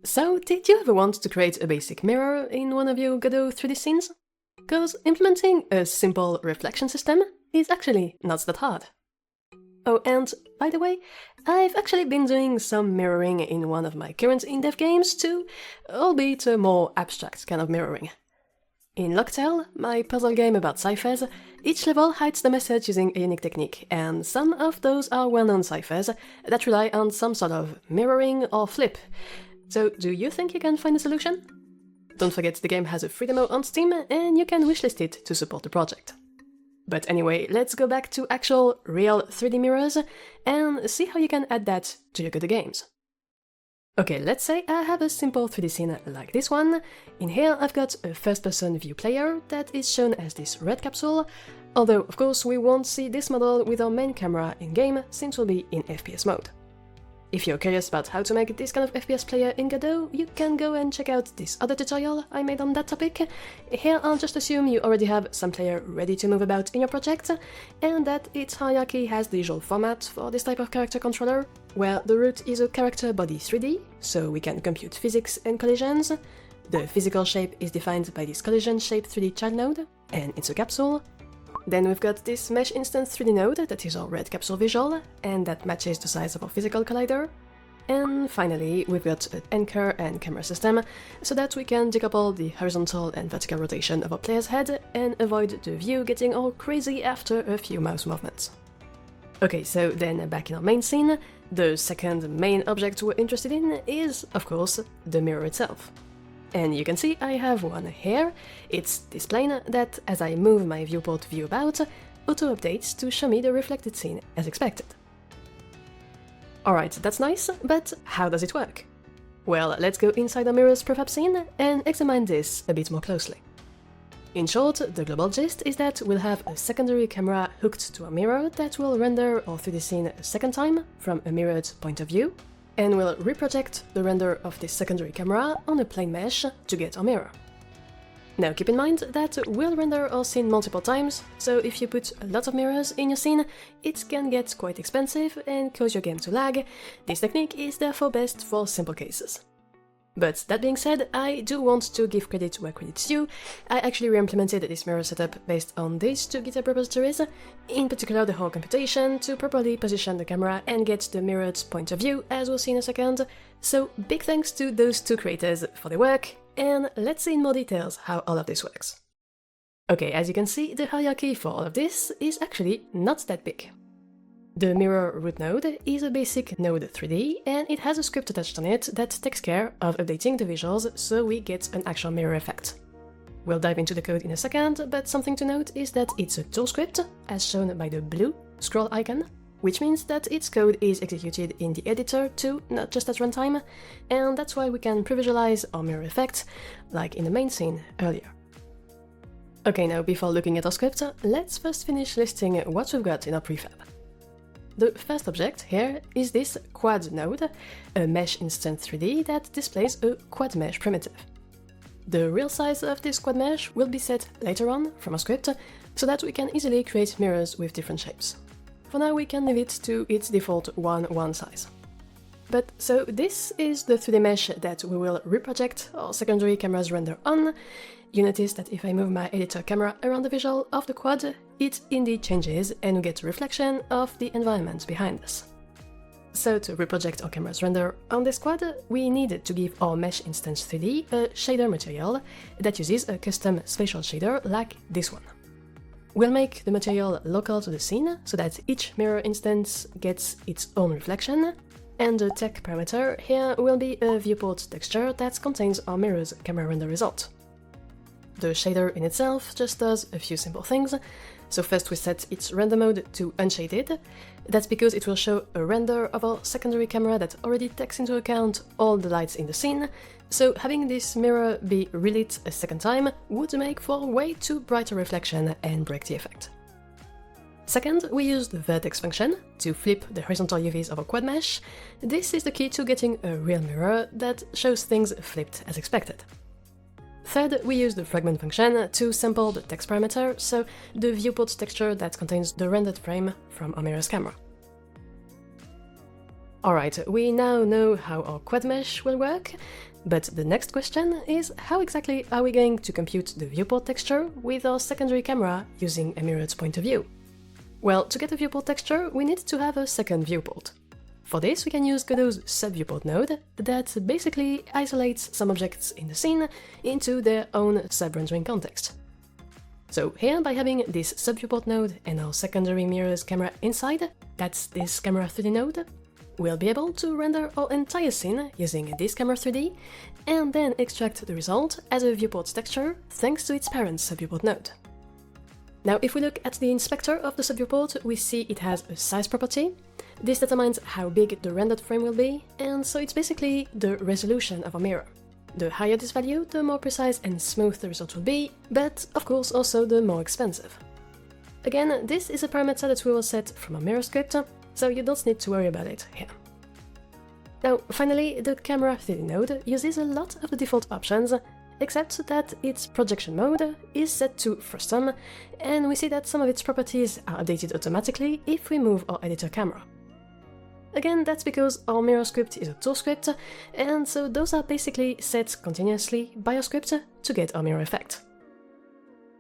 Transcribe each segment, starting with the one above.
So, did you ever want to create a basic mirror in one of your Godot 3D scenes? Because implementing a simple reflection system is actually not that hard. Oh, and by the way, I've actually been doing some mirroring in one of my current in-dev games too, albeit a more abstract kind of mirroring. In Locktail, my puzzle game about ciphers, each level hides the message using a unique technique, and some of those are well-known ciphers that rely on some sort of mirroring or flip. So, do you think you can find a solution? Don't forget the game has a free demo on Steam, and you can wishlist it to support the project. But anyway, let's go back to actual, real 3D mirrors, and see how you can add that to your Godot games. Okay, let's say I have a simple 3D scene like this one. In here I've got a first-person view player that is shown as this red capsule, although of course we won't see this model with our main camera in-game since we'll be in FPS mode. If you're curious about how to make this kind of FPS player in Godot, you can go and check out this other tutorial I made on that topic. Here I'll just assume you already have some player ready to move about in your project, and that its hierarchy has the usual format for this type of character controller, where the root is a character body 3D, so we can compute physics and collisions. The physical shape is defined by this collision shape 3D child node, and it's a capsule. Then we've got this mesh instance 3D node that is our red capsule visual, and that matches the size of our physical collider. And finally, we've got an anchor and camera system, so that we can decouple the horizontal and vertical rotation of our player's head and avoid the view getting all crazy after a few mouse movements. Okay, so then back in our main scene, the second main object we're interested in is, of course, the mirror itself. And you can see I have one here. It's this plane that, as I move my viewport view about, auto-updates to show me the reflected scene as expected. Alright, that's nice, but how does it work? Well, let's go inside the mirror's prefab scene and examine this a bit more closely. In short, the global gist is that we'll have a secondary camera hooked to a mirror that will render our 3D scene a second time from a mirrored point of view, and we'll reproject the render of this secondary camera on a plane mesh to get our mirror. Now keep in mind that we'll render our scene multiple times, so if you put a lot of mirrors in your scene, it can get quite expensive and cause your game to lag. This technique is therefore best for simple cases. But that being said, I do want to give credit where credit's due. I actually re-implemented this mirror setup based on these two GitHub repositories, in particular the whole computation to properly position the camera and get the mirrored point of view, as we'll see in a second. So big thanks to those two creators for their work, and let's see in more details how all of this works. Okay, as you can see, the hierarchy for all of this is actually not that big. The mirror root node is a basic node 3D, and it has a script attached on it that takes care of updating the visuals so we get an actual mirror effect. We'll dive into the code in a second, but something to note is that it's a tool script, as shown by the blue scroll icon, which means that its code is executed in the editor too, not just at runtime, and that's why we can pre-visualize our mirror effect, like in the main scene earlier. Okay, now before looking at our script, let's first finish listing what we've got in our prefab. The first object here is this quad node, a mesh instance 3D that displays a quad mesh primitive. The real size of this quad mesh will be set later on from our script, so that we can easily create mirrors with different shapes. For now we can leave it to its default 1:1 size. But so this is the 3D mesh that we will reproject our secondary camera's render on. You notice that if I move my editor camera around the visual of the quad, it indeed changes and we get a reflection of the environment behind us. So to reproject our camera's render on this quad, we need to give our mesh instance 3D a shader material that uses a custom spatial shader like this one. We'll make the material local to the scene so that each mirror instance gets its own reflection, and the tech parameter here will be a viewport texture that contains our mirror's camera render result. The shader in itself just does a few simple things. So first we set its render mode to unshaded. That's because it will show a render of our secondary camera that already takes into account all the lights in the scene, so having this mirror be relit a second time would make for way too bright a reflection and break the effect. Second, we use the vertex function to flip the horizontal UVs of our quad mesh. This is the key to getting a real mirror that shows things flipped as expected. Third, we use the fragment function to sample the text parameter, so the viewport texture that contains the rendered frame from our mirror's camera. Alright, we now know how our quad mesh will work, but the next question is how exactly are we going to compute the viewport texture with our secondary camera using a mirrored point of view? Well, to get a viewport texture, we need to have a second viewport. For this, we can use Godot's sub-viewport node that basically isolates some objects in the scene into their own sub-rendering context. So here, by having this sub-viewport node and our secondary mirrors camera inside, that's this camera 3D node, we'll be able to render our entire scene using this camera 3D and then extract the result as a viewport texture thanks to its parent sub-viewport node. Now, if we look at the inspector of the sub-viewport, we see it has a size property. This determines how big the rendered frame will be, and so it's basically the resolution of a mirror. The higher this value, the more precise and smooth the result will be, but of course also the more expensive. Again, this is a parameter that we will set from a mirror script, so you don't need to worry about it here. Now, finally, the camera 3D node uses a lot of the default options, except that its projection mode is set to frustum, and we see that some of its properties are updated automatically if we move our editor camera. Again, that's because our mirror script is a tool script, and so those are basically set continuously by our script to get our mirror effect.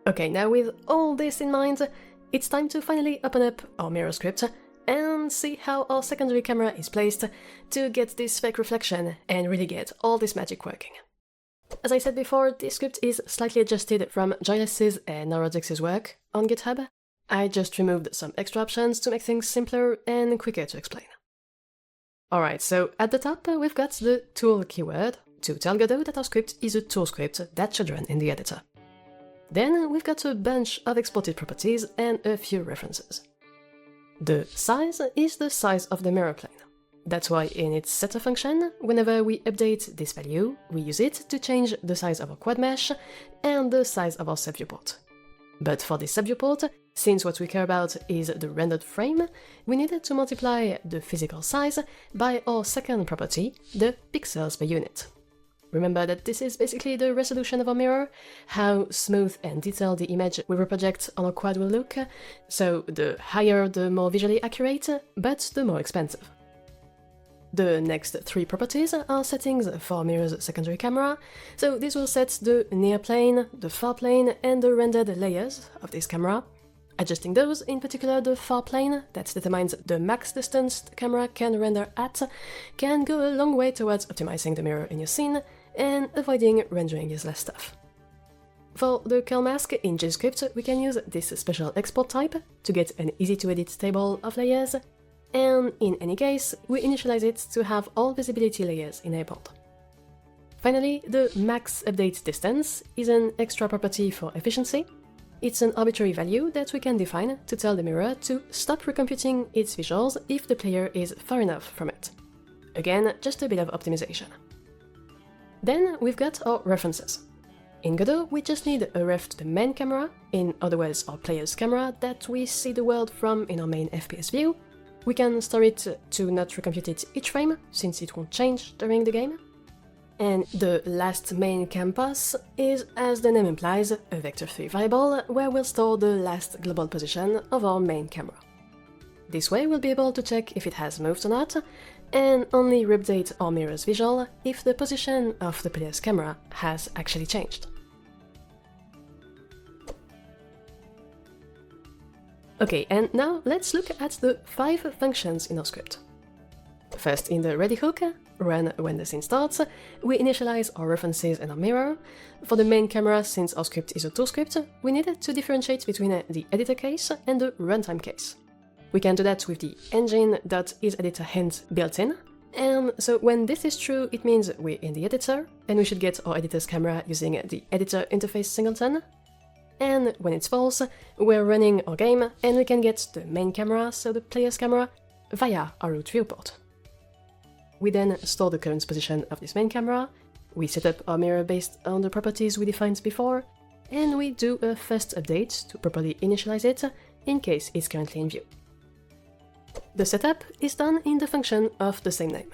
Okay, now with all this in mind, it's time to finally open up our mirror script and see how our secondary camera is placed to get this fake reflection and really get all this magic working. As I said before, this script is slightly adjusted from Giles's and Neurodix's work on GitHub. I just removed some extra options to make things simpler and quicker to explain. Alright, so at the top we've got the tool keyword to tell Godot that our script is a tool script that should run in the editor. Then we've got a bunch of exported properties and a few references. The size is the size of the mirror plane. That's why in its setter function, whenever we update this value, we use it to change the size of our quad mesh and the size of our sub-viewport. But for this sub-viewport, since what we care about is the rendered frame, we needed to multiply the physical size by our second property, the pixels per unit. Remember that this is basically the resolution of our mirror, how smooth and detailed the image we reproject on our quad will look, so the higher the more visually accurate, but the more expensive. The next three properties are settings for mirror's secondary camera, so this will set the near plane, the far plane, and the rendered layers of this camera. Adjusting those, in particular the far plane, that determines the max distance the camera can render at, can go a long way towards optimizing the mirror in your scene and avoiding rendering useless stuff. For the curl mask in JavaScript, we can use this special export type to get an easy-to-edit table of layers, and in any case, we initialize it to have all visibility layers enabled. Finally, the max update distance is an extra property for efficiency. It's an arbitrary value that we can define to tell the mirror to stop recomputing its visuals if the player is far enough from it. Again, just a bit of optimization. Then we've got our references. In Godot, we just need a ref to the main camera, in other words our player's camera that we see the world from in our main FPS view. We can store it to not recompute it each frame, since it won't change during the game. And the last main cam pass is, as the name implies, a vector3 variable where we'll store the last global position of our main camera. This way we'll be able to check if it has moved or not, and only reupdate our mirror's visual if the position of the player's camera has actually changed. Okay, and now let's look at the 5 functions in our script. First, in the ready hook, run when the scene starts, we initialize our references and our mirror. For the main camera, since our script is a tool script, we needed to differentiate between the editor case and the runtime case. We can do that with the engine.isEditor hint built in, and so when this is true, it means we're in the editor, and we should get our editor's camera using the editor interface singleton. And when it's false, we're running our game, and we can get the main camera, so the player's camera, via our root viewport. We then store the current position of this main camera, we set up our mirror based on the properties we defined before, and we do a first update to properly initialize it in case it's currently in view. The setup is done in the function of the same name,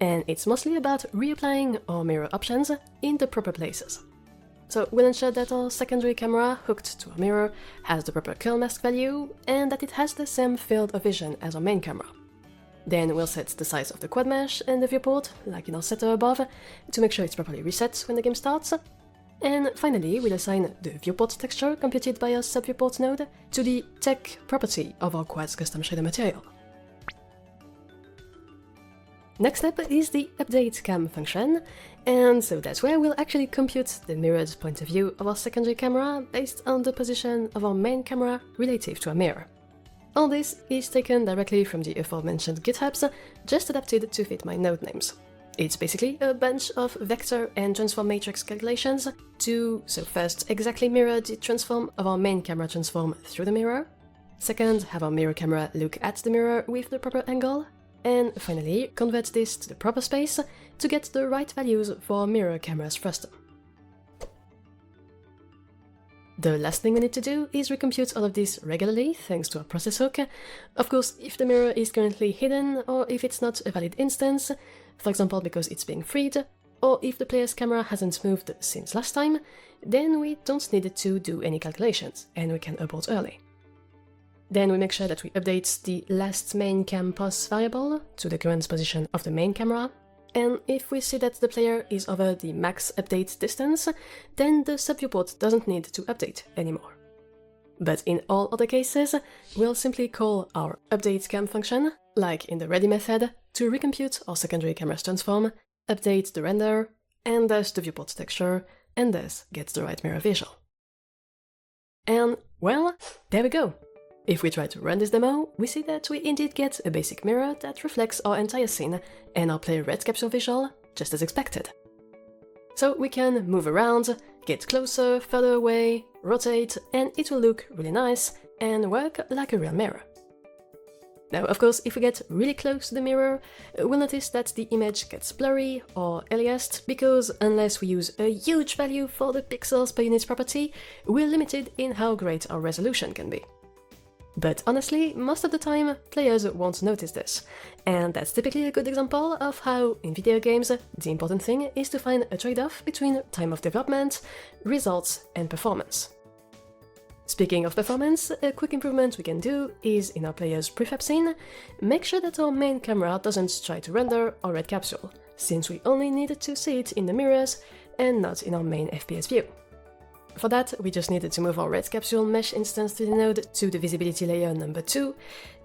and it's mostly about reapplying our mirror options in the proper places. So we'll ensure that our secondary camera hooked to our mirror has the proper curl mask value, and that it has the same field of vision as our main camera. Then we'll set the size of the quad mesh and the viewport, like in our setter above, to make sure it's properly reset when the game starts. And finally, we'll assign the viewport texture computed by our subviewport node to the tech property of our quad's custom shader material. Next up is the update cam function, and so that's where we'll actually compute the mirrored point of view of our secondary camera based on the position of our main camera relative to a mirror. All this is taken directly from the aforementioned GitHubs, just adapted to fit my node names. It's basically a bunch of vector and transform matrix calculations to, so first, exactly mirror the transform of our main camera transform through the mirror, second, have our mirror camera look at the mirror with the proper angle, and finally, convert this to the proper space to get the right values for our mirror camera's frustum. The last thing we need to do is recompute all of this regularly thanks to our process hook. Of course, if the mirror is currently hidden, or if it's not a valid instance, for example because it's being freed, or if the player's camera hasn't moved since last time, then we don't need to do any calculations, and we can abort early. Then we make sure that we update the last main cam pos variable to the current position of the main camera, and if we see that the player is over the max update distance, then the subviewport doesn't need to update anymore. But in all other cases, we'll simply call our update cam function, like in the ready method, to recompute our secondary camera's transform, update the render, and thus the viewport texture, and thus get the right mirror visual. And, well, there we go! If we try to run this demo, we see that we indeed get a basic mirror that reflects our entire scene and our player red capsule visual, just as expected. So we can move around, get closer, further away, rotate, and it will look really nice and work like a real mirror. Now, of course, if we get really close to the mirror, we'll notice that the image gets blurry or aliased, because unless we use a huge value for the pixels per unit property, we're limited in how great our resolution can be. But honestly, most of the time, players won't notice this, and that's typically a good example of how, in video games, the important thing is to find a trade-off between time of development, results, and performance. Speaking of performance, a quick improvement we can do is, in our player's prefab scene, make sure that our main camera doesn't try to render our red capsule, since we only need to see it in the mirrors and not in our main FPS view. For that, we just needed to move our red capsule mesh instance 3D node to the visibility layer number 2,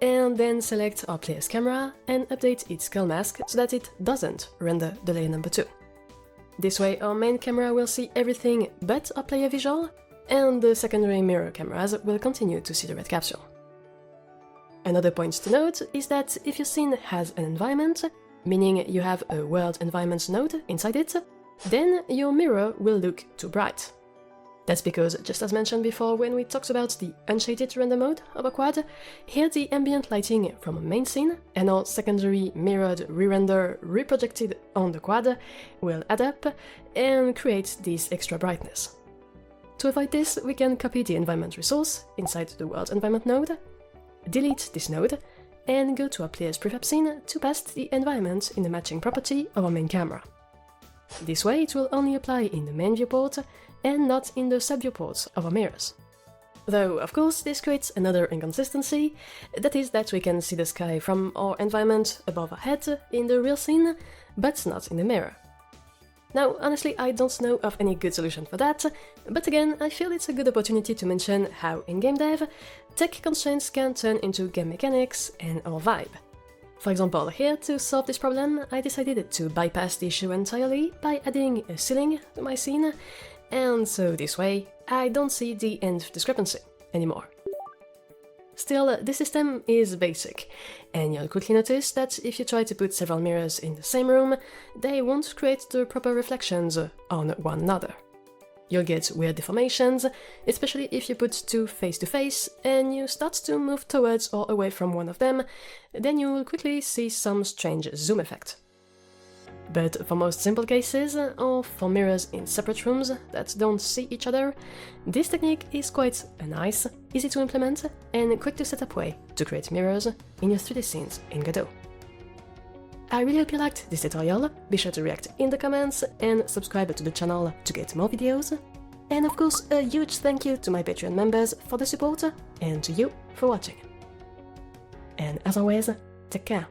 and then select our player's camera and update its skull mask so that it doesn't render the layer number 2. This way our main camera will see everything but our player visual, and the secondary mirror cameras will continue to see the red capsule. Another point to note is that if your scene has an environment, meaning you have a world environment node inside it, then your mirror will look too bright. That's because, just as mentioned before when we talked about the unshaded render mode of a quad, here the ambient lighting from a main scene and our secondary mirrored re-render reprojected on the quad will add up and create this extra brightness. To avoid this, we can copy the environment resource inside the world environment node, delete this node, and go to our player's prefab scene to paste the environment in the matching property of our main camera. This way it will only apply in the main viewport and not in the sub-viewports of our mirrors. Though, of course, this creates another inconsistency, that is that we can see the sky from our environment above our head in the real scene, but not in the mirror. Now, honestly, I don't know of any good solution for that, but again, I feel it's a good opportunity to mention how in game dev, tech constraints can turn into game mechanics and our vibe. For example, here, to solve this problem, I decided to bypass the issue entirely by adding a ceiling to my scene, and so this way, I don't see the end discrepancy anymore. Still, this system is basic, and you'll quickly notice that if you try to put several mirrors in the same room, they won't create the proper reflections on one another. You'll get weird deformations, especially if you put two face to face and you start to move towards or away from one of them, then you'll quickly see some strange zoom effect. But for most simple cases, or for mirrors in separate rooms that don't see each other, this technique is quite a nice, easy to implement, and quick to set up way to create mirrors in your 3D scenes in Godot. I really hope you liked this tutorial, be sure to react in the comments and subscribe to the channel to get more videos, and of course a huge thank you to my Patreon members for the support, and to you for watching. And as always, take care.